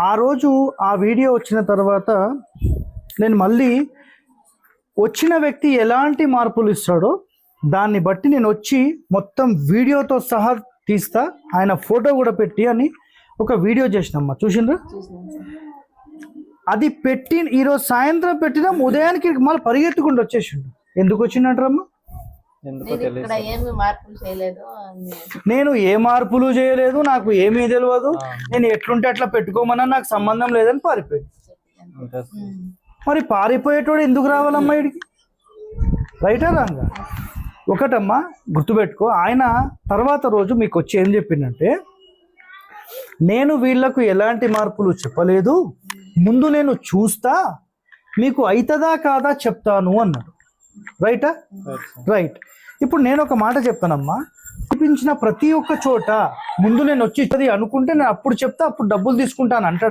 ఆ రోజు ఆ వీడియో వచ్చిన తర్వాత నేను మళ్ళీ వచ్చిన వ్యక్తి ఎలాంటి మార్పులు ఇస్తాడో దాన్ని బట్టి నేను వచ్చి మొత్తం వీడియోతో సహా తీస్తా, ఆయన ఫోటో కూడా పెట్టి అని ఒక వీడియో చేసినమ్మా. చూసిండ్రా? అది పెట్టి ఈరోజు సాయంత్రం పెట్టినా ఉదయానికి మళ్ళీ పరిగెత్తుకుంటూ వచ్చేసిండు. ఎందుకు వచ్చిందంటారమ్మా? నేను ఏ మార్పులు చేయలేదు, నాకు ఏమీ తెలియదు, నేను ఎట్లుంటే అట్లా పెట్టుకోమన్నా నాకు సంబంధం లేదని పారిపోయాడు. మరి పారిపోయేటోడు ఎందుకు రావాలమ్మా ఇడికి? రైటా రాంగా? ఒకటమ్మా గుర్తుపెట్టుకో, ఆయన తర్వాత రోజు మీకు వచ్చి ఏం చెప్పిందంటే, నేను వీళ్లకు ఎలాంటి మార్పులు చెప్పలేదు, ముందు నేను చూస్తా, మీకు అవుతుందా కాదా చెప్తాను అన్నాడు. రైటా? రైట్. ఇప్పుడు నేను ఒక మాట చెప్తానమ్మా, చూపించిన ప్రతి ఒక్క చోట ముందు నేను వచ్చి అనుకుంటే నేను అప్పుడు చెప్తా, అప్పుడు డబ్బులు తీసుకుంటాను అంటాడు.